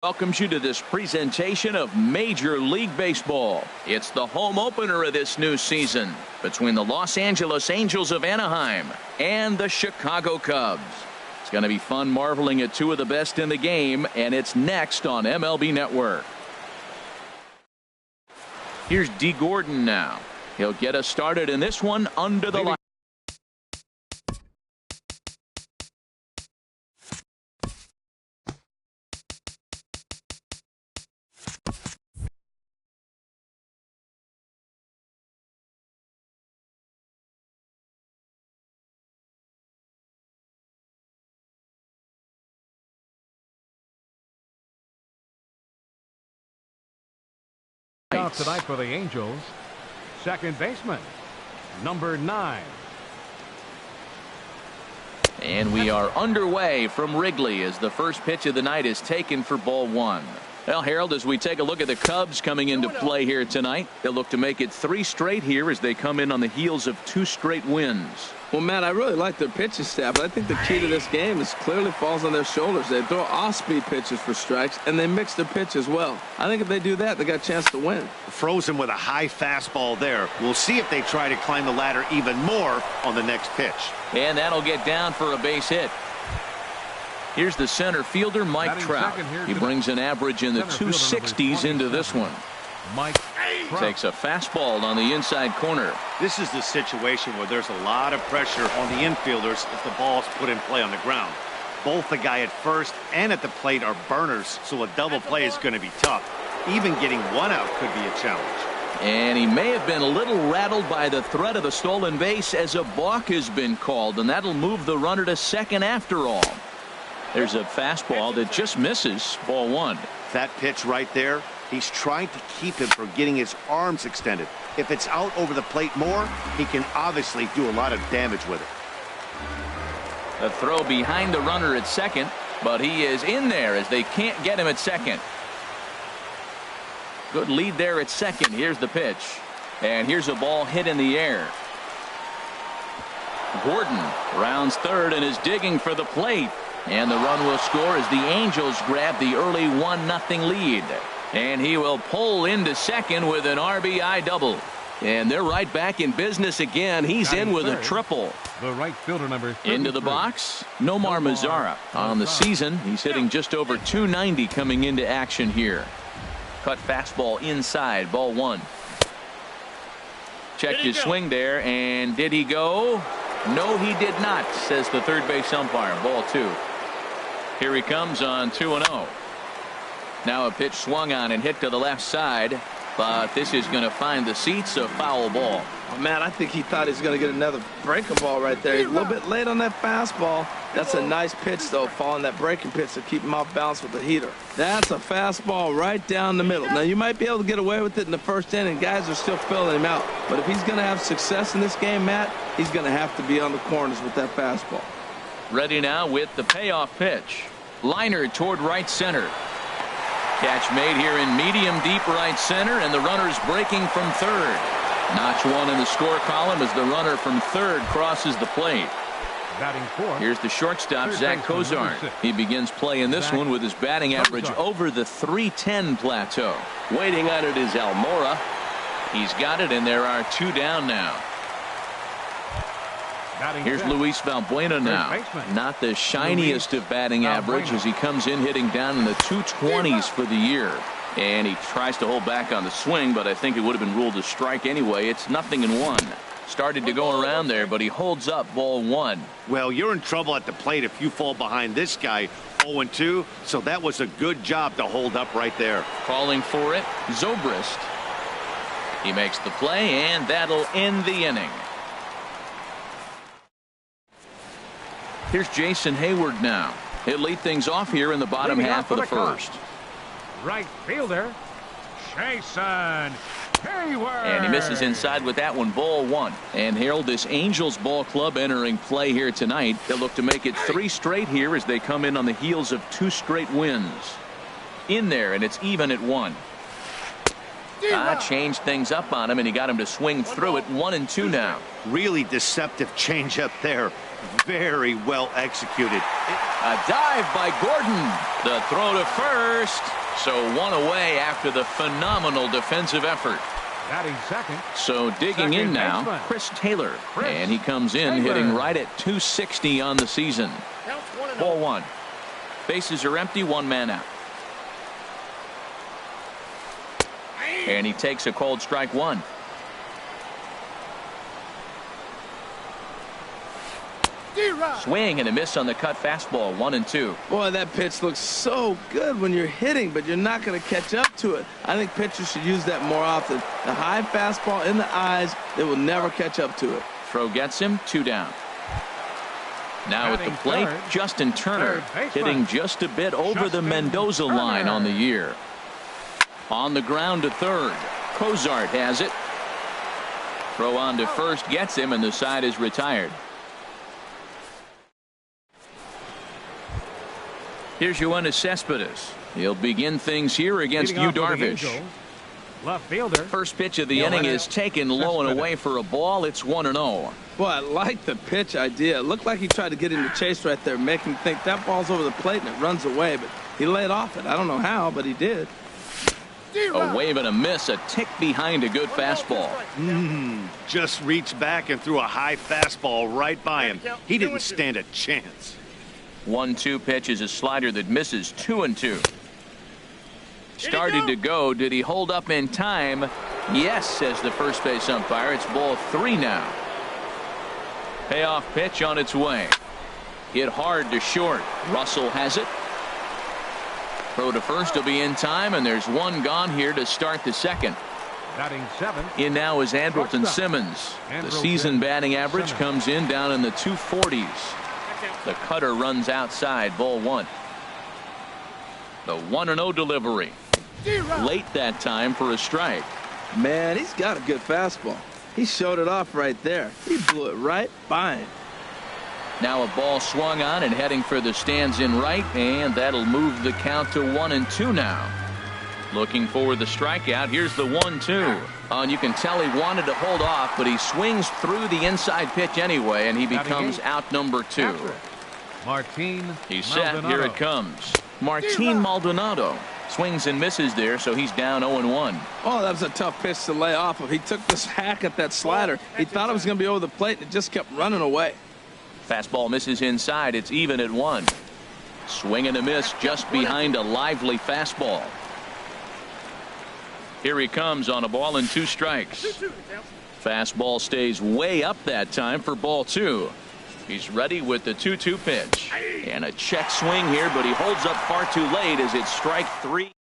Welcomes you to this presentation of Major League Baseball. It's the home opener of this new season between the Los Angeles Angels of Anaheim and the Chicago Cubs. It's going to be fun marveling at two of the best in the game, and it's next on MLB Network. Here's D. Gordon now. He'll get us started in this one under the line. Out tonight for the Angels, second baseman, number 9. And we are underway from Wrigley as the first pitch of the night is taken for ball 1. Well, Harold, as we take a look at the Cubs coming into play here tonight, they'll look to make it 3 straight here as they come in on the heels of 2 straight wins. Well, Matt, I really like their pitching staff, but I think the key to this game is clearly falls on their shoulders. They throw off-speed pitches for strikes, and they mix their pitch as well. I think if they do that, they got a chance to win. Frozen with a high fastball there. We'll see if they try to climb the ladder even more on the next pitch. And that'll get down for a base hit. Here's the center fielder, Mike Trout. He brings an average in the 260s into this one. Mike takes a fastball on the inside corner. This is the situation where there's a lot of pressure on the infielders if the ball's put in play on the ground. Both the guy at first and at the plate are burners, so a double play is going to be tough. Even getting one out could be a challenge. And he may have been a little rattled by the threat of the stolen base as a balk has been called, and that'll move the runner to second after all. There's a fastball that just misses, ball 1. That pitch right there, he's trying to keep him from getting his arms extended. If it's out over the plate more, he can obviously do a lot of damage with it. A throw behind the runner at second, but he is in there as they can't get him at second. Good lead there at second. Here's the pitch. And here's a ball hit in the air. Gordon rounds third and is digging for the plate. And the run will score as the Angels grab the early 1-0 lead. And he will pull into second with an RBI double. And they're right back in business again. He's in with a triple. The right fielder, number 33. Into the box, Nomar Mazara. On the season, he's hitting just over 290 coming into action here. Cut fastball inside, ball 1. Checked his swing there, and did he go? No, he did not, says the third base umpire. Ball 2. Here he comes on 2-0. Now a pitch swung on and hit to the left side, but this is going to find the seats, a foul ball. Oh, man, I think he thought he was going to get another breaking ball right there. He's a little bit late on that fastball. That's a nice pitch, though, following that breaking pitch to keep him off balance with the heater. That's a fastball right down the middle. Now, you might be able to get away with it in the first inning. Guys are still filling him out. But if he's going to have success in this game, Matt, he's going to have to be on the corners with that fastball. Ready now with the payoff pitch. Liner toward right center. Catch made here in medium deep right center, and the runner's breaking from third. Notch 1 in the score column as the runner from third crosses the plate. Batting 4. Here's the shortstop, Zach Cozart. He begins play in this one with his batting average over the 310 plateau. Waiting on it is Almora. He's got it, and there are 2 down now. Here's Luis Valbuena now. Not the shiniest of batting average as he comes in hitting down in the 220s for the year. And he tries to hold back on the swing, but I think it would have been ruled a strike anyway. It's 0-1. Started to go around there, but he holds up, ball 1. Well, you're in trouble at the plate if you fall behind this guy 0-2, so that was a good job to hold up right there. Calling for it, Zobrist. He makes the play, and that'll end the inning. Here's Jason Hayward now. He'll lead things off here in the bottom half of the first. Right fielder, Jason Hayward. And he misses inside with that one, ball 1. And Harold, this Angels ball club entering play here tonight. They'll look to make it 3 straight here as they come in on the heels of 2 straight wins. In there, and it's even at 1. Changed things up on him, and he got him to swing through it. 1-2 now. Really deceptive changeup there. Very well executed. A dive by Gordon. The throw to first. So one away after the phenomenal defensive effort. Batting second. So digging in now, Chris Taylor. And he comes in hitting right at 260 on the season. Ball one. Bases are empty, one man out. And he takes a cold strike one. Swing and a miss on the cut fastball. 1-2. Boy, that pitch looks so good when you're hitting, but you're not going to catch up to it. I think pitchers should use that more often. The high fastball in the eyes, they will never catch up to it. Throw gets him, 2 down. Now at the plate, Justin Turner hitting just a bit over the Mendoza line on the year. On the ground to third. Cozart has it. Throw on to first gets him, and the side is retired. Here's Yoenis Cespedes. He'll begin things here against Yu Darvish. Left fielder. First pitch of the inning is taken low and away for a ball. It's 1-0. Boy, I like the pitch idea. It looked like he tried to get into chase right there, make him think that ball's over the plate and it runs away, but he laid off it. I don't know how, but he did. A wave and a miss, a tick behind a good fastball. Just reached back and threw a high fastball right by him. He didn't stand a chance. 1-2 pitch is a slider that misses. 2-2. Started to go. Did he hold up in time? Yes, says the first base umpire. It's ball 3 now. Payoff pitch on its way. Hit hard to short. Russell has it. Throw to first will be in time, and there's one gone here to start the second. Batting seventh. In now is Andrelton Simmons. The season batting average comes in down in the 240s. The cutter runs outside. Ball 1. The 1-0 delivery. Late that time for a strike. Man, he's got a good fastball. He showed it off right there. He blew it right by him. Now a ball swung on and heading for the stands in right, and that'll move the count to 1-2 now. Looking for the strikeout. Here's the 1-2. And you can tell he wanted to hold off, but he swings through the inside pitch anyway, and he becomes out number 2. He's set. Here it comes. Martin Maldonado swings and misses there, so he's down 0-1. Oh, that was a tough pitch to lay off of. He took this hack at that slider. He thought it was going to be over the plate, and it just kept running away. Fastball misses inside. It's even at 1. Swing and a miss just behind a lively fastball. Here he comes on a ball and 2 strikes. Fastball stays way up that time for ball 2. He's ready with the 2-2 pitch. And a check swing here, but he holds up far too late as it's strike 3.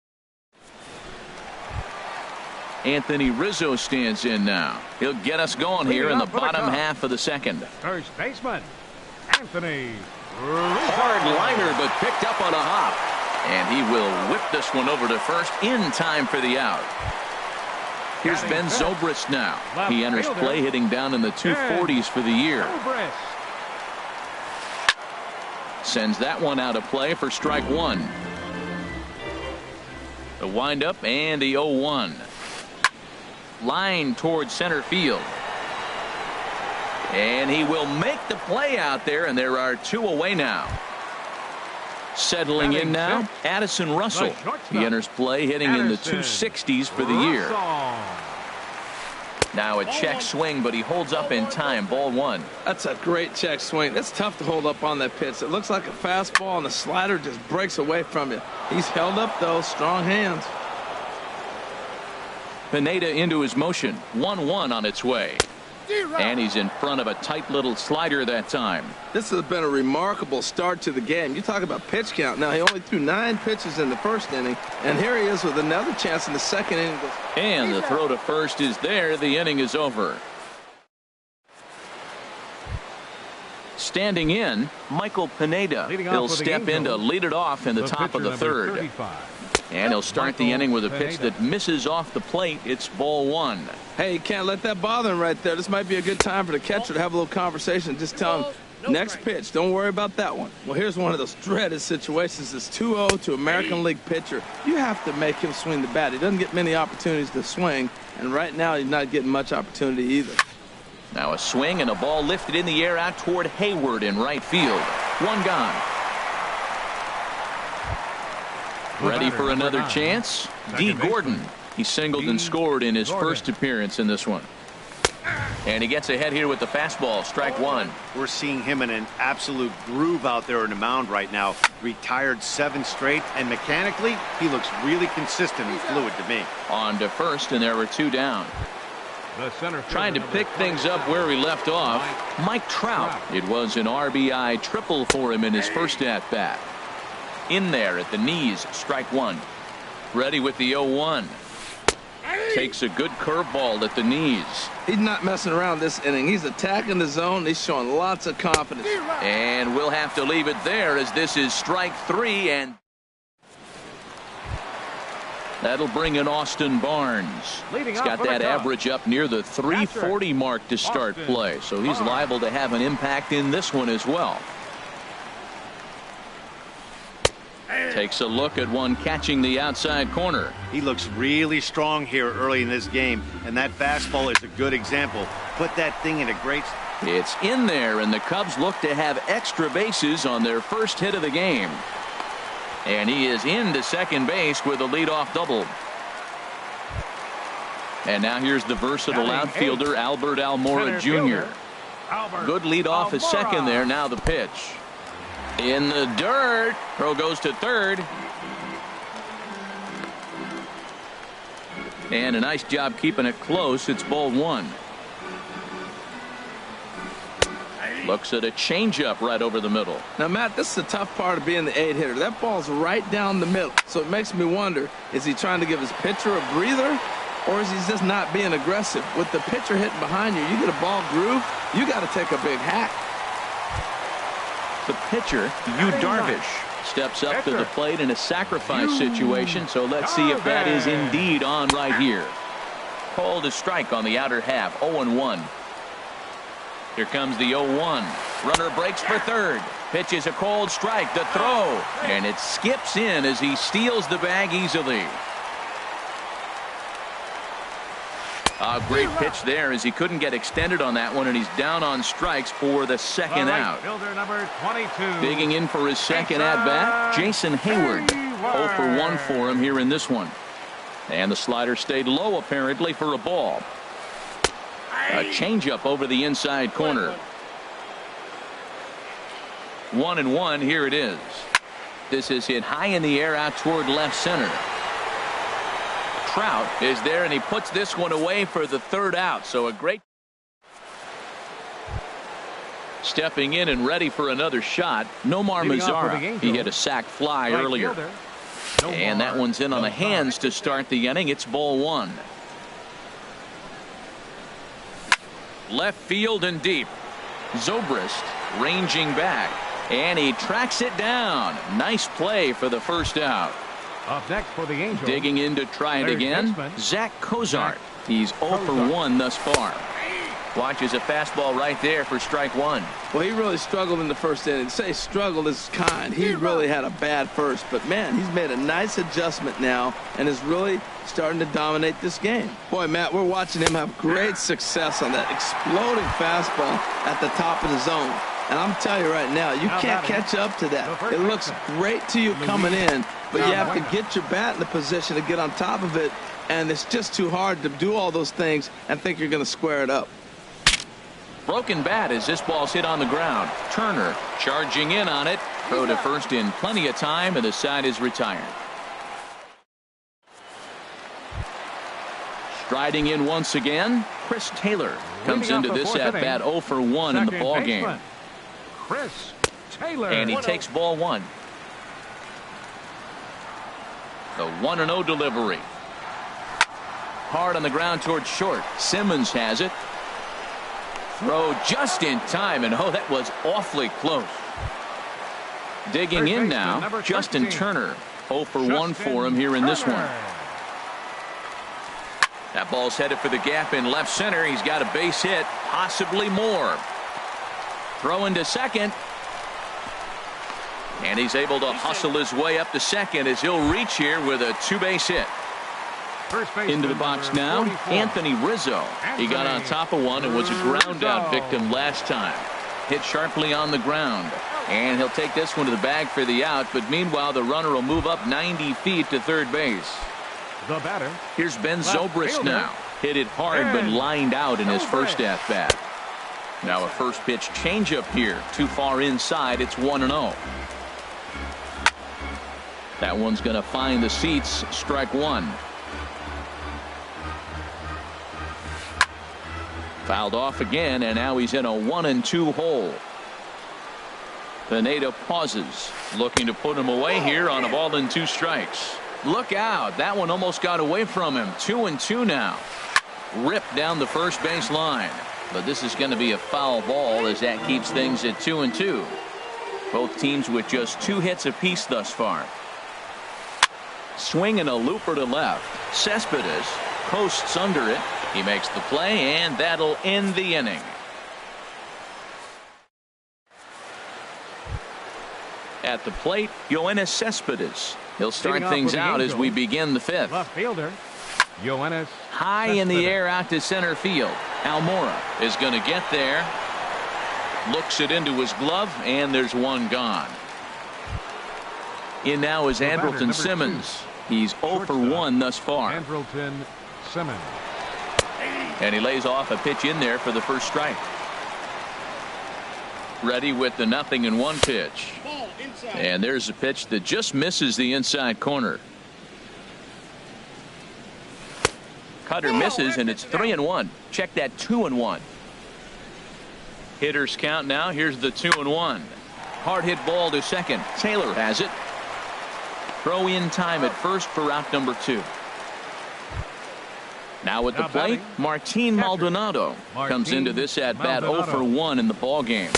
Anthony Rizzo stands in now. He'll get us going here in the bottom half of the second. First baseman, Anthony Rizzo. Hard liner, but picked up on a hop. And he will whip this one over to first in time for the out. Here's Ben Zobrist now. He enters play hitting down in the 240s for the year. Sends that one out of play for strike 1. The windup and the 0-1. Line towards center field. And he will make the play out there, and there are 2 away now. Settling in now, Addison Russell. He enters play hitting in the 260s for the year. Now a check swing, but he holds up in time. Ball 1. That's a great check swing. That's tough to hold up on that pitch. It looks like a fastball, and the slider just breaks away from you. He's held up, though. Strong hands. Pineda into his motion. 1-1 on its way. And he's in front of a tight little slider that time. This has been a remarkable start to the game. You talk about pitch count. Now, he only threw 9 pitches in the first inning, and here he is with another chance in the second inning. And the throw to first is there. The inning is over. Standing in, Michael Pineda. He'll step in to lead it off in the top of the third. And he'll start the inning with a pitch that misses off the plate. It's ball 1. Hey, you can't let that bother him right there. This might be a good time for the catcher to have a little conversation. Just tell him, Next pitch, don't worry about that one. Well, here's one of those dreaded situations. It's 2-0 to American League pitcher. You have to make him swing the bat. He doesn't get many opportunities to swing, and right now he's not getting much opportunity either. Now a swing and a ball lifted in the air out toward Hayward in right field. One gone. Ready for another chance? D. Gordon. He singled and scored in his first appearance in this one. And he gets ahead here with the fastball. Strike one. We're seeing him in an absolute groove out there on the mound right now. Retired 7 straight, and mechanically, he looks really consistent and fluid to me. On to first, and there were 2 down. Trying to pick things up where he left off, Mike Trout. It was an RBI triple for him in his first at-bat. In there at the knees, strike one. Ready with the 0-1. Takes a good curveball at the knees. He's not messing around this inning. He's attacking the zone. He's showing lots of confidence. And we'll have to leave it there as this is strike 3, and that'll bring in Austin Barnes. He's got that average up near the 340 mark to start play, so he's liable to have an impact in this one as well. Takes a look at one catching the outside corner. He looks really strong here early in this game, and that fastball is a good example. Put that thing in a great... It's in there, and the Cubs look to have extra bases on their first hit of the game. And he is into second base with a leadoff double. And now here's the versatile outfielder, Albert Almora Jr. Good leadoff at second there. Now the pitch. In the dirt. Throw goes to third. And a nice job keeping it close. It's ball one. Looks at a changeup right over the middle. Now, Matt, this is the tough part of being the 8-hitter. That ball's right down the middle. So it makes me wonder, is he trying to give his pitcher a breather, or is he just not being aggressive? With the pitcher hitting behind you, you get a ball groove, you got to take a big hack. The pitcher, Yu Darvish, steps up to the plate in a sacrifice situation, so let's see if that is indeed on right here. Called a strike on the outer half, 0-1. Here comes the 0-1. Runner breaks for third. Pitch is a called strike. The throw, and it skips in as he steals the bag easily. A great pitch there as he couldn't get extended on that one, and he's down on strikes for the second out. Fielder number 22. Digging in for his second at-bat, Jason Hayward. 0 for 1 for him here in this one. And the slider stayed low apparently for a ball. A changeup over the inside corner. 1-1. Here it is. This is hit high in the air out toward left center. Trout is there, and he puts this one away for the third out. So a great stepping in and ready for another shot. Nomar Mazara. He hit a sac fly earlier. And that one's in on the hands to start the inning. It's ball one. Left field and deep. Zobrist ranging back, and he tracks it down. Nice play for the first out. Up next for the Angels. Digging in to try it again, Zach Cozart. He's 0 for 1 thus far. Watches a fastball right there for strike one. Well, he really struggled in the first inning. To say struggled is kind. He really had a bad first, but man, he's made a nice adjustment now and is really starting to dominate this game. Boy, Matt, we're watching him have great success on that exploding fastball at the top of the zone. And I'm telling you right now, you can't catch up to that. It looks great to you coming in, but you have to get your bat in the position to get on top of it, and it's just too hard to do all those things and think you're going to square it up. Broken bat as this ball's hit on the ground. Turner charging in on it. Throw to first in plenty of time, and the side is retired. Striding in once again, Chris Taylor comes into this at-bat 0 for 1 in the ball game. Chris Taylor. And he takes ball one. The 1-0 delivery. Hard on the ground towards short. Simmons has it. Throw just in time, and oh, that was awfully close. Digging in now, Justin Turner. 0 for 1 for him here in this one. That ball's headed for the gap in left center. He's got a base hit, possibly more. Throwing to second. And he's able to hustle his way up to second as he'll reach here with a two-base hit. Into the box now, 44. Anthony Rizzo. He got on top of one and was a ground out victim last time. Hit sharply on the ground. And he'll take this one to the bag for the out, but meanwhile the runner will move up 90 feet to third base. The batter. Here's Ben Left Zobrist fielder. now. Hit it hard but Ben lined out in his first Zobrist. at-bat. Now a first pitch changeup here. Too far inside. It's 1-0. That one's going to find the seats. Strike one. Fouled off again, and now he's in a 1-2 hole. The native pauses, looking to put him away here on a ball and 2 strikes. Look out. That one almost got away from him. 2-2 now. Ripped down the first base line. But this is going to be a foul ball as that keeps things at 2-2. Both teams with just 2 hits apiece thus far. Swinging a looper to left. Cespedes posts under it. He makes the play, and that'll end the inning. At the plate, Yoenis Cespedes. He'll start Leading off things for the out as we Angels. begin the 5th. Left fielder. Yoenis High in the Cespedes. air out to center field. Almora is going to get there. Looks it into his glove, and there's one gone. In now is The batter, Andrelton number Simmons. He's 0 for Shortstop. 1 thus far. Andrelton Simmons. And he lays off a pitch in there for the first strike. Ready with the 0-1 pitch. And there's a pitch that just misses the inside corner. Cutter misses, and it's 3-1. Check that 2-1. Hitters count now. Here's the 2-1. Hard hit ball to second. Taylor has it. Throw in time at first for out number 2. Now at the Now plate, batting, Martin catcher. Maldonado comes Martin into this at bat 0 Maldonado. for 1 in the ball game.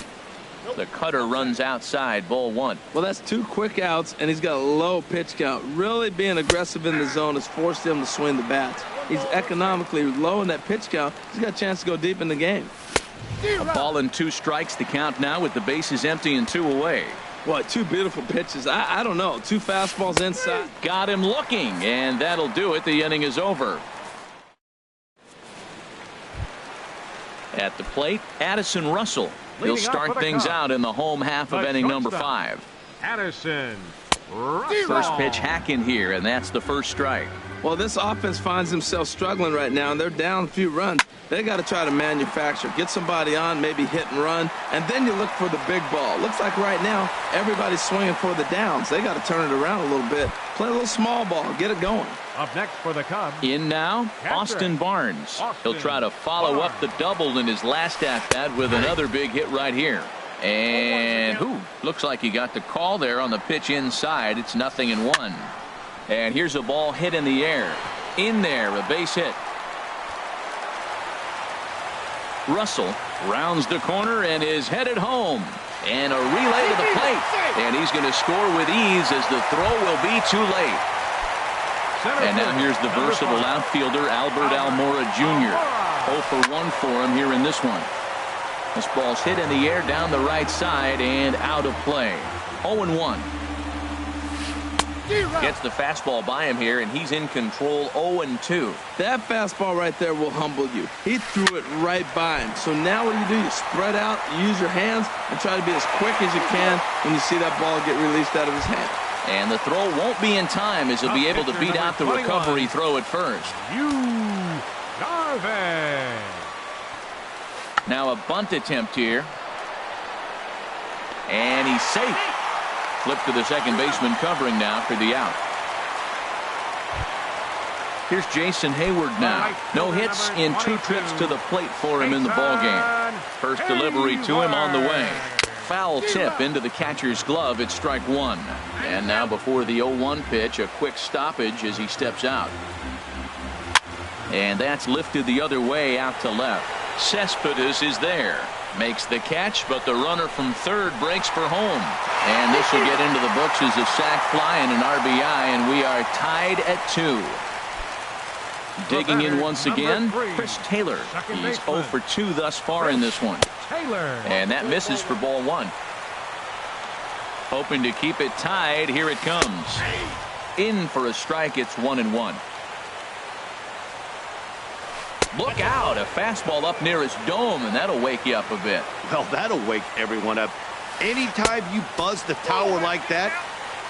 The cutter runs outside, ball 1. Well, that's 2 quick outs, and he's got a low pitch count. Really being aggressive in the zone has forced him to swing the bat. He's economically low in that pitch count. He's got a chance to go deep in the game. A ball and 2 strikes to count now with the bases empty and 2 away. Boy, 2 beautiful pitches. I don't know. 2 fastballs inside. Got him looking, and that'll do it. The inning is over. At the plate, Addison Russell. He'll Leading off for start the things Cubs. out in the home half of The inning number shortstop. 5. Addison Russell. First pitch hack in here, and that's the first strike. Well, this offense finds themselves struggling right now, and they're down a few runs. They got to try to manufacture, get somebody on, maybe hit and run, and then you look for the big ball. Looks like right now everybody's swinging for the downs. They got to turn it around a little bit, play a little small ball, get it going. Up next for the Cubs. In now, Catcher. Austin Barnes. He'll Austin try to follow up the double in his last at-bat with another big hit right here. And looks like he got the call there on the pitch inside. It's 0-1. And here's a ball hit in the air. In there, a base hit. Russell rounds the corner and is headed home. And a relay to the plate. And he's going to score with ease as the throw will be too late. Center And now field, here's the number versatile 5. outfielder Albert Almora Jr. 0 for 1 for him here in this one. This ball's hit in the air down the right side and out of play. 0-1. Gets the fastball by him here, and he's in control. 0-2. That fastball right there will humble you. He threw it right by him. So now what do? You spread out, you use your hands, and try to be as quick as you can when you see that ball get released out of his hand. And the throw won't be in time as he'll be able to beat out the Number 21. recovery throw at first. Garvey. Now a bunt attempt here. And he's safe. Flip to the second baseman covering now for the out. Here's Jason Hayward now. No hits in 2 trips to the plate for him in the ballgame. First delivery to him on the way. Foul tip into the catcher's glove. It's strike 1. And now before the 0-1 pitch, a quick stoppage as he steps out. And that's lifted the other way out to left. Cespedes is there. Makes the catch, but the runner from third breaks for home. And this will get into the books as a sac fly and an RBI, and we are tied at 2. Digging in once again, Chris Taylor. He's 0 for 2 thus far in this one. And that misses for ball 1. Hoping to keep it tied. Here it comes. In for a strike. It's 1-1. Look out. A fastball up near his dome, and that'll wake you up a bit. Well, that'll wake everyone up. Anytime you buzz the tower like that,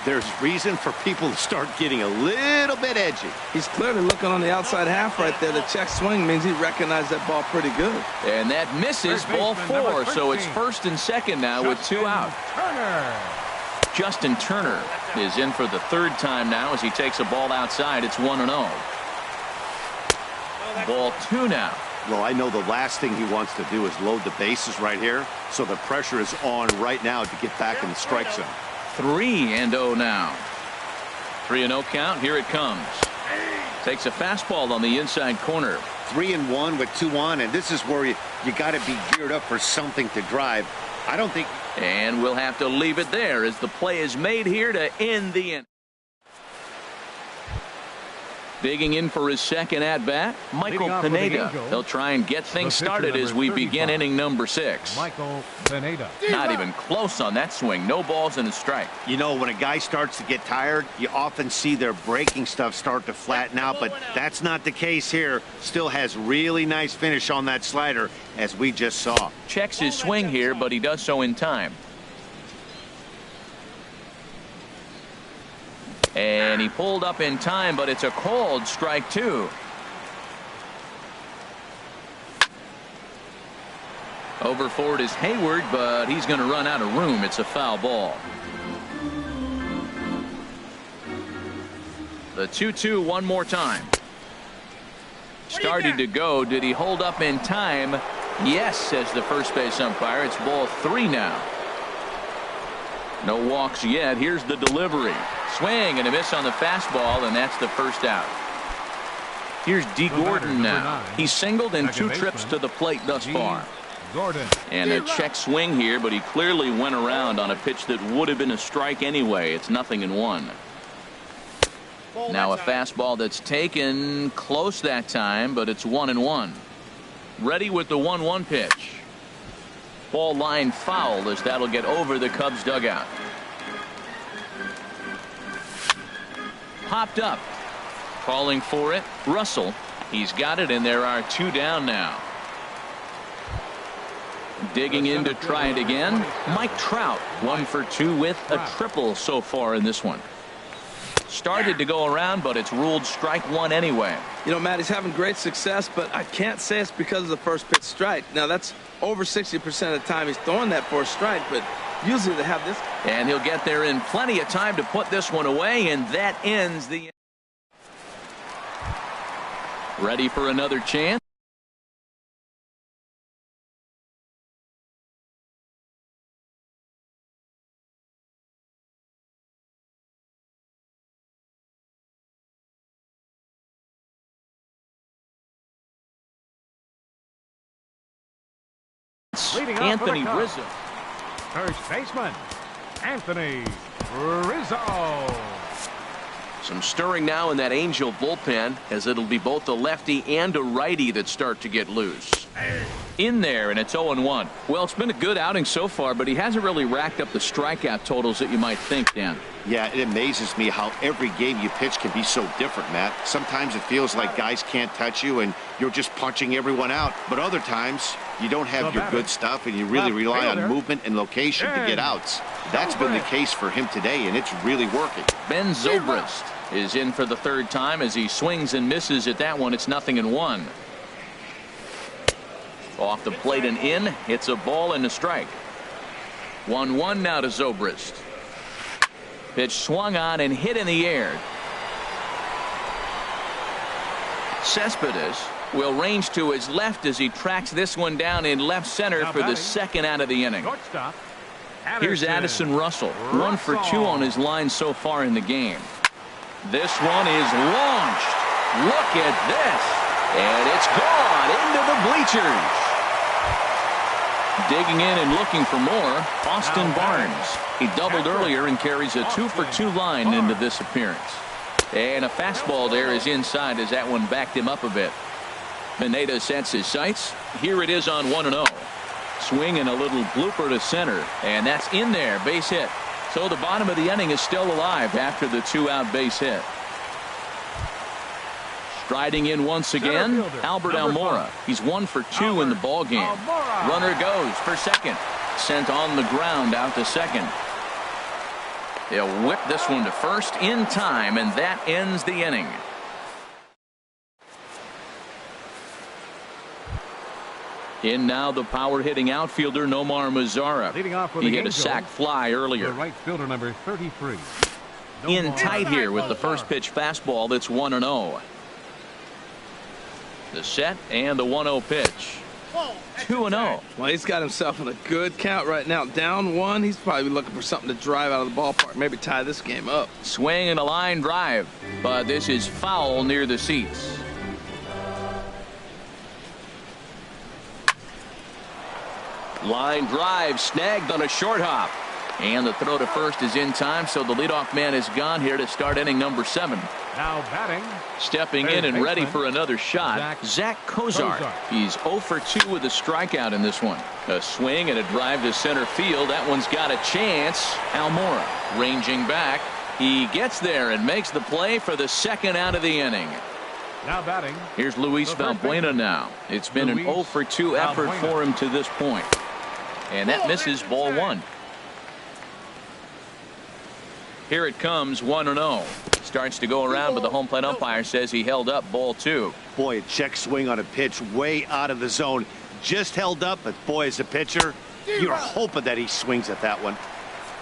there's reason for people to start getting a little bit edgy. He's clearly looking on the outside half right there. The check swing means he recognized that ball pretty good. And that misses, ball 4. So it's first and second now with 2 out. Justin Turner is in for the 3rd time now as he takes a ball outside. It's 1-0. Ball 2 now. Well, I know the last thing he wants to do is load the bases right here. So the pressure is on right now to get back in the strike zone. 3-0 now. 3-0 count. Here it comes. Takes a fastball on the inside corner. 3-1 with 2 on, and this is where you got to be geared up for something to drive. I don't think. And we'll have to leave it there as the play is made here to end the inning. Digging in for his second at-bat, Michael Pineda. He'll try and get things started as we begin inning number 6. Michael Pineda. Not even close on that swing. No balls and a strike. You know, when a guy starts to get tired, you often see their breaking stuff start to flatten out, but that's not the case here. Still has really nice finish on that slider, as we just saw. Checks his swing here, but he does so in time. And he pulled up in time, but it's a called strike 2. Over for it is Hayward, but he's going to run out of room. It's a foul ball. The 2-2 one more time. Started to go. Did he hold up in time? Yes, says the first base umpire. It's ball 3 now. No walks yet. Here's the delivery. Swing and a miss on the fastball, and that's the first out. Here's D. Gordon now. He's singled in 2 trips to the plate thus far. And a check swing here, but he clearly went around on a pitch that would have been a strike anyway. It's 0-1. Now a fastball that's taken close that time, but it's 1-1. Ready with the 1-1 pitch. Ball line foul as that'll get over the Cubs dugout. Popped up. Calling for it. Russell. He's got it, and there are 2 down now. Digging in to try it again. Mike Trout, 1 for 2 with a triple so far in this one. Started to go around, but it's ruled strike 1 anyway. You know, Matt, he's having great success, but I can't say it's because of the first pitch strike. Now, that's over 60% of the time he's throwing that for a strike, but usually they have this. And he'll get there in plenty of time to put this one away, and that ends the. Ready for another chance. Anthony Rizzo. First baseman, Anthony Rizzo. Some stirring now in that Angel bullpen, as it'll be both a lefty and a righty that start to get loose. In there, and it's 0-1. Well, it's been a good outing so far, but he hasn't really racked up the strikeout totals that you might think, Dan. Yeah, it amazes me how every game you pitch can be so different, Matt. Sometimes it feels like guys can't touch you and you're just punching everyone out. But other times you don't have your good stuff and you really rely on movement and location to get outs. That's been the case for him today, and it's really working. Ben Zobrist is in for the 3rd time as he swings and misses at that one. It's 0-1. Off the plate and in. It's a ball and a strike. 1-1 now to Zobrist. Pitch swung on and hit in the air. Cespedes will range to his left as he tracks this one down in left center for the 2nd out of the inning. Here's Addison Russell. 1 for 2 on his line so far in the game. This one is launched. Look at this. And it's gone into the bleachers. Digging in and looking for more, Austin Barnes. He doubled earlier and carries a 2 for 2 line into this appearance. And a fastball there is inside as that one backed him up a bit. Pineda sets his sights. Here it is on 1-0. Swing and a little blooper to center. And that's in there. Base hit. So the bottom of the inning is still alive after the 2-out base hit. Striding in once again, Albert Almora. He's 1 for 2 in the ball game. Runner goes for second. Sent on the ground out to second. They'll whip this one to first in time, and that ends the inning. In now the power-hitting outfielder Nomar Mazara. He hit a sac fly earlier. The right fielder, number 33. In tight here with the first pitch fastball. That's 1-0. The set and the 1-0 pitch. 2-0. Well, he's got himself in a good count right now. Down 1. He's probably looking for something to drive out of the ballpark. Maybe tie this game up. Swing and a line drive. But this is foul near the seats. Line drive snagged on a short hop. And the throw to first is in time, so the leadoff man is gone here to start inning number 7. Now batting. Stepping in and ready for another shot, Zach Kozar. He's 0 for 2 with a strikeout in this one. A swing and a drive to center field. That one's got a chance. Almora ranging back. He gets there and makes the play for the second out of the inning. Now batting. Here's Luis Valbuena now. It's been an 0 for 2 effort for him to this point. And that misses ball 1. Here it comes, 1-0. Starts to go around, but the home plate umpire says he held up ball 2. Boy, a check swing on a pitch way out of the zone. Just held up, but boy, as a pitcher, you're hoping that he swings at that one.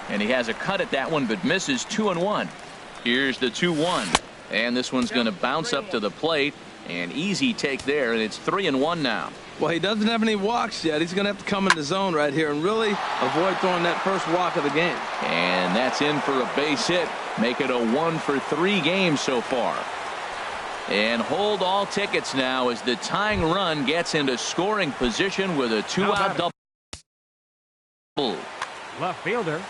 And he has a cut at that one, but misses 2-1. Here's the 2-1. And this one's going to bounce up to the plate. An easy take there, and it's 3-1 now. Well, he doesn't have any walks yet. He's going to have to come in the zone right here and really avoid throwing that first walk of the game. And that's in for a base hit. Make it a 1 for 3 game so far. And hold all tickets now as the tying run gets into scoring position with a 2-out double. Left fielder.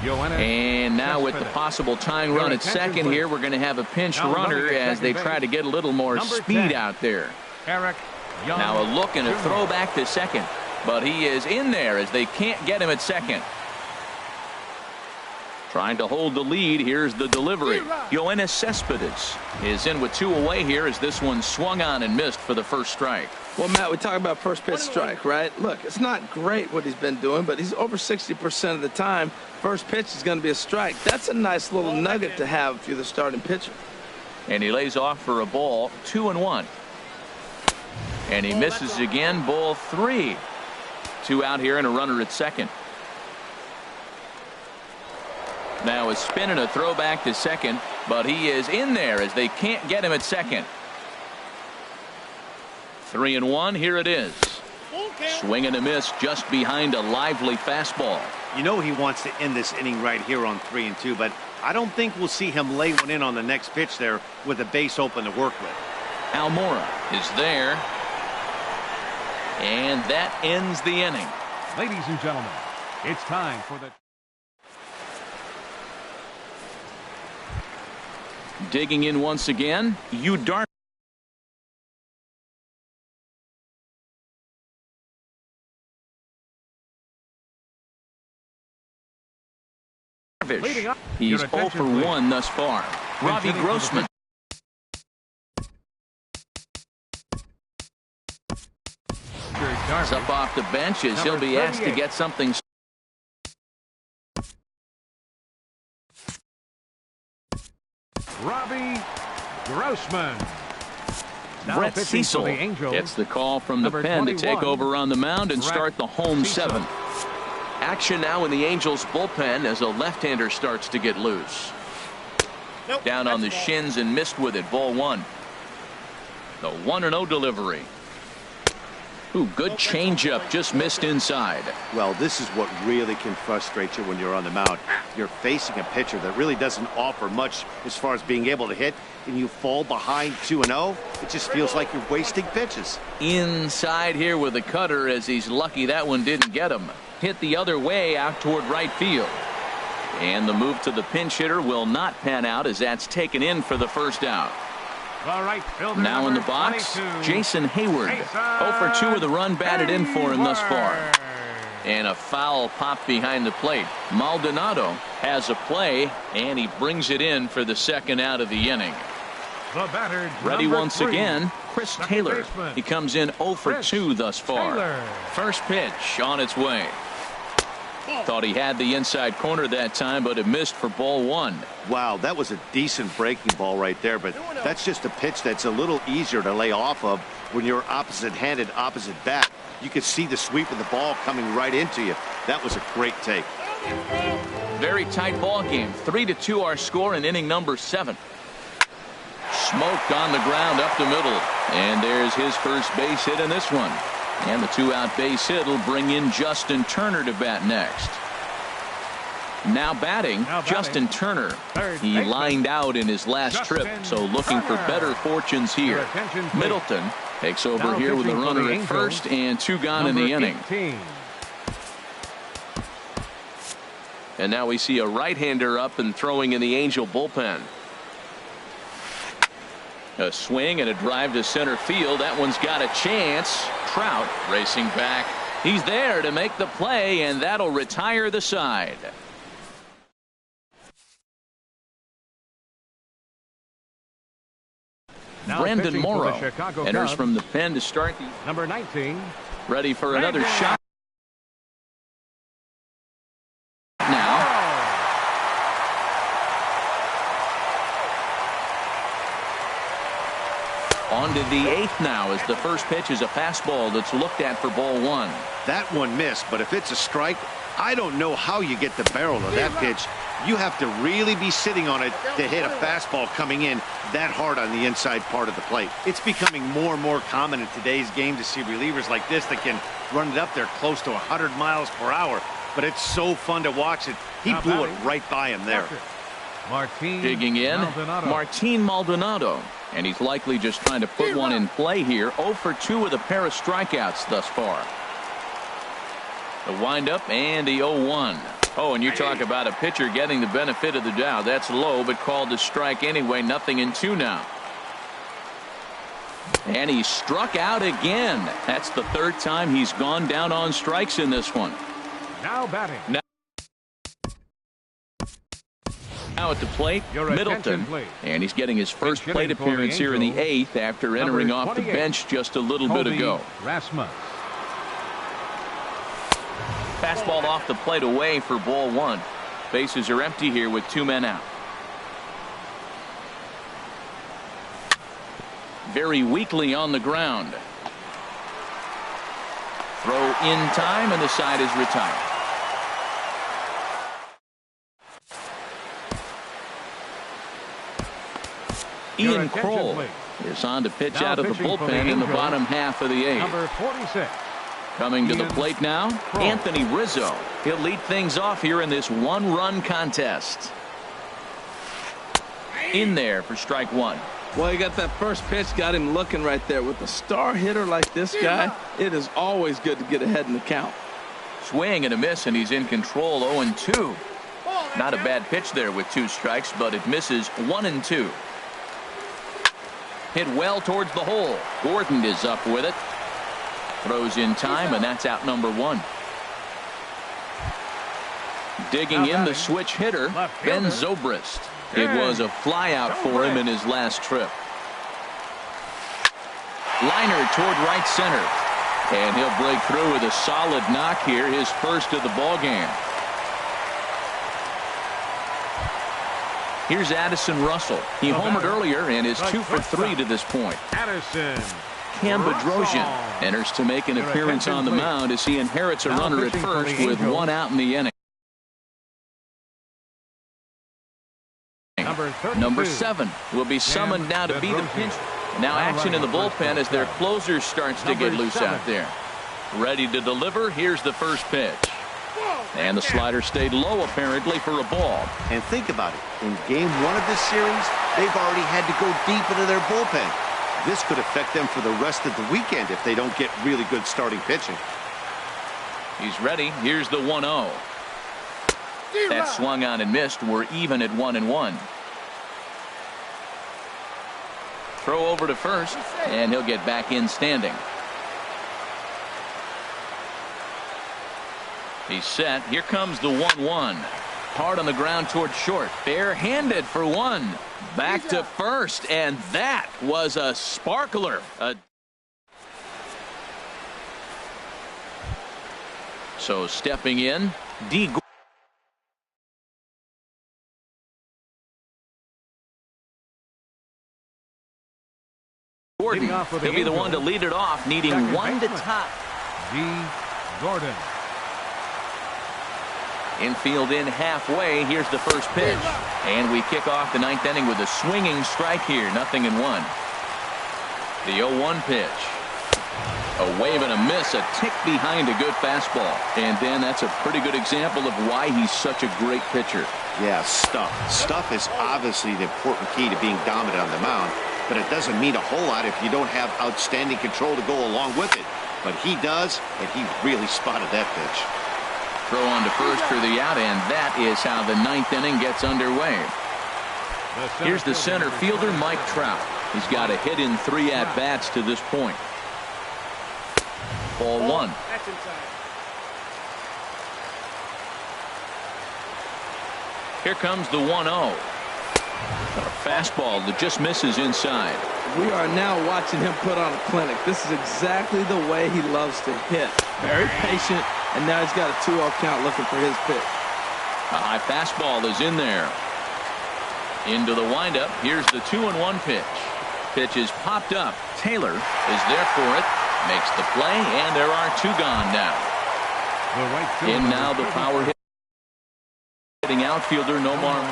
And now with the possible tying run at second here, we're going to have a pinch runner as they try to get a little more speed out there. Now a look and a throw back to second. But he is in there as they can't get him at second. Trying to hold the lead. Here's the delivery. Yoenis Cespedes is in with 2 away here as this one swung on and missed for the first strike. Well, Matt, we talk about first pitch strike, right? Look, it's not great what he's been doing, but he's over 60% of the time. First pitch is going to be a strike. That's a nice little nugget to have if you're the starting pitcher. And he lays off for a ball, 2-1. And he misses again, ball 3. 2 out here and a runner at second. Now a spin and a throw back to second, but he is in there as they can't get him at second. 3-1. Here it is. Swing and a miss just behind a lively fastball. You know he wants to end this inning right here on 3-2, but I don't think we'll see him lay one in on the next pitch there with a base open to work with. Almora is there. And that ends the inning. Ladies and gentlemen, it's time for the... Digging in once again, Yu Darvish. He's 0 for 1 thus far. Robbie Grossman. He's up off the bench as he'll be asked to get something. Robbie Grossman. Brett Cecil gets the call from the pen to take over on the mound and start the home 7th. Action now in the Angels bullpen as a left-hander starts to get loose. Down on the shins and missed with it. Ball 1. The 1-0 delivery. Ooh, good changeup, just missed inside. Well, this is what really can frustrate you when you're on the mound. You're facing a pitcher that really doesn't offer much as far as being able to hit, and you fall behind 2-0. It just feels like you're wasting pitches. Inside here with a cutter, as he's lucky that one didn't get him. Hit the other way out toward right field. And the move to the pinch hitter will not pan out, as that's taken in for the first out. Now in the box, 22. Jason Hayward. 0 for 2 with a run batted in for him thus far. And a foul pop behind the plate. Maldonado has a play, and he brings it in for the second out of the inning. The batter, Ready once 3. again, Chris Second Taylor. baseman. He comes in 0 for 2 thus far. Taylor. First pitch on its way. Thought he had the inside corner that time, but it missed for ball 1. Wow, that was a decent breaking ball right there, but that's just a pitch that's a little easier to lay off of when you're opposite-handed, opposite bat. You could see the sweep of the ball coming right into you. That was a great take. Very tight ball game. 3-2 our score in inning number 7. Smoked on the ground up the middle, and there's his first base hit in this one. And the 2-out base hit will bring in Justin Turner to bat next. Now batting, Justin Turner. He lined out in his last trip, so looking for better fortunes here. Middleton takes over here with a runner at first and 2 gone in the inning. 18. And now we see a right-hander up and throwing in the Angel bullpen. A swing and a drive to center field. That one's got a chance. Trout racing back. He's there to make the play, and that'll retire the side. Now Brandon pitching for the Morrow Chicago enters Cubs. from the pen to start the Number 19. ready for another Brandon. shot. Now on to the 8th now, as the first pitch is a fastball that's looked at for ball 1. That one missed, but if it's a strike, I don't know how you get the barrel of that pitch. You have to really be sitting on it to hit a fastball coming in that hard on the inside part of the plate. It's becoming more and more common in today's game to see relievers like this that can run it up there close to 100 miles per hour. But it's so fun to watch it. He blew it right by him there. Digging in, Martin Maldonado. And he's likely just trying to put one in play here. 0 for 2 with a pair of strikeouts thus far. The windup and the 0-1. Oh, and you talk about a pitcher getting the benefit of the doubt. That's low, but called to strike anyway. 0-2 now. And he struck out again. That's the 3rd time he's gone down on strikes in this one. Now batting. Now at the plate, Middleton, and he's getting his first plate appearance here in the 8th after entering off the bench just a little bit ago. Rasmus. Fastball off the plate away for ball 1. Bases are empty here with 2 men out. Very weakly on the ground. Throw in time, and the side is retired. Ian Kroll is on to pitch out of the bullpen in the bottom half of the 8th. Number 46. Coming to the plate now, Anthony Rizzo. He'll lead things off here in this 1-run contest. In there for strike 1. Well, you got that first pitch, got him looking right there. With a star hitter like this guy, it is always good to get ahead in the count. Swing and a miss, and he's in control. 0-2. Not a bad pitch there with 2 strikes, but it misses. 1-2. Hit well towards the hole. Gordon is up with it. Throws in time, and that's out number 1. Digging in the switch hitter, Ben Zobrist. It was a flyout for him in his last trip. Liner toward right center. And he'll break through with a solid knock here, his first of the ball game. Here's Addison Russell. He homered earlier and is 2 for 3 to this point. Addison. Cam Bedrosian enters to make an appearance on the mound as he inherits a runner at first with 1 out in the inning. Number 7 will be summoned now to be the pinch. Now action in the bullpen as their closer starts to get loose out there. Ready to deliver. Here's the first pitch. And the slider stayed low, apparently, for a ball. And think about it. In game 1 of this series, they've already had to go deep into their bullpen. This could affect them for the rest of the weekend if they don't get really good starting pitching. He's ready. Here's the 1-0. That swung on and missed. We're even at 1-1. Throw over to first, and he'll get back in standing. He's set. Here comes the 1-1. Hard on the ground toward short. Bare-handed for one. Back to first, and that was a sparkler. So stepping in, D. Gordon. He'll be the one to lead it off, needing one to tie. D. Gordon. Infield in halfway. Here's the first pitch. And we kick off the 9th inning with a swinging strike here. 0-1. The 0-1 pitch. A wave and a miss. A tick behind a good fastball. And then that's a pretty good example of why he's such a great pitcher. Yeah, stuff. Stuff is obviously the important key to being dominant on the mound. But it doesn't mean a whole lot if you don't have outstanding control to go along with it. But he does, and he really spotted that pitch. Throw on to first for the out, and that is how the 9th inning gets underway. Here's the center fielder, Mike Trout. He's got a hit in 3 at-bats to this point. Ball 1. Here comes the 1-0. A fastball that just misses inside. We are now watching him put on a clinic. This is exactly the way he loves to hit. Very patient, and now he's got a 2-0 count looking for his pitch. A high fastball is in there. Into the windup. Here's the 2-1 pitch. Pitch is popped up. Taylor is there for it. Makes the play, and there are 2 gone now. In now the power hitting outfielder Nomar.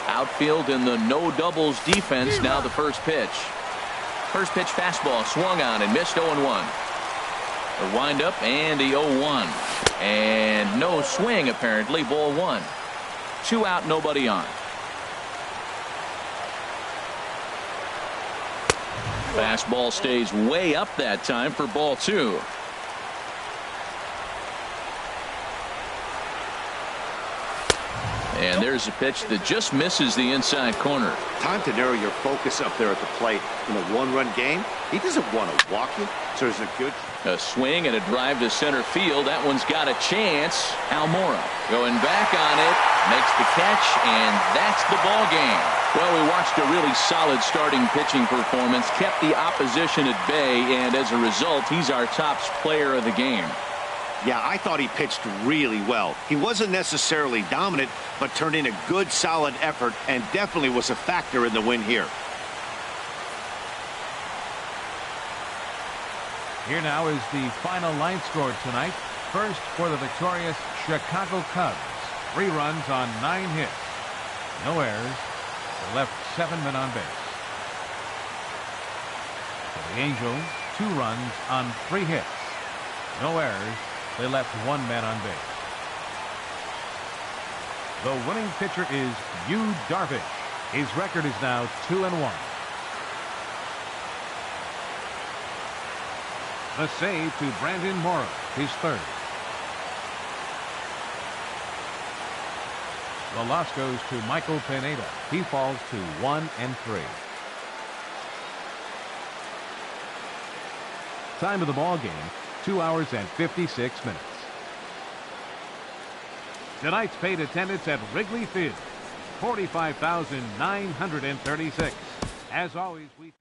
Outfield in the no doubles defense. Now the first pitch. First pitch fastball swung on and missed. 0-1. The windup and the 0-1. And no swing apparently. Ball 1. 2 out, nobody on. Fastball stays way up that time for ball 2. And there's a pitch that just misses the inside corner. Time to narrow your focus up there at the plate. In a 1-run game, he doesn't want to walk it, so there's a good... A swing and a drive to center field. That one's got a chance. Almora going back on it. Makes the catch, and that's the ball game. Well, we watched a really solid starting pitching performance. Kept the opposition at bay, and as a result, he's our top player of the game. Yeah, I thought he pitched really well. He wasn't necessarily dominant, but turned in a good, solid effort and definitely was a factor in the win here. Here now is the final line score tonight. First for the victorious Chicago Cubs. 3 runs on 9 hits. No errors. They left 7 men on base. For the Angels, 2 runs on 3 hits. No errors. They left 1 man on base. The winning pitcher is Yu Darvish. His record is now 2-1. The save to Brandon Morrow, his 3rd. The loss goes to Michael Pineda. He falls to 1-3. Time of the ball game, 2 hours and 56 minutes. Tonight's paid attendance at Wrigley Field, 45,936. As always, we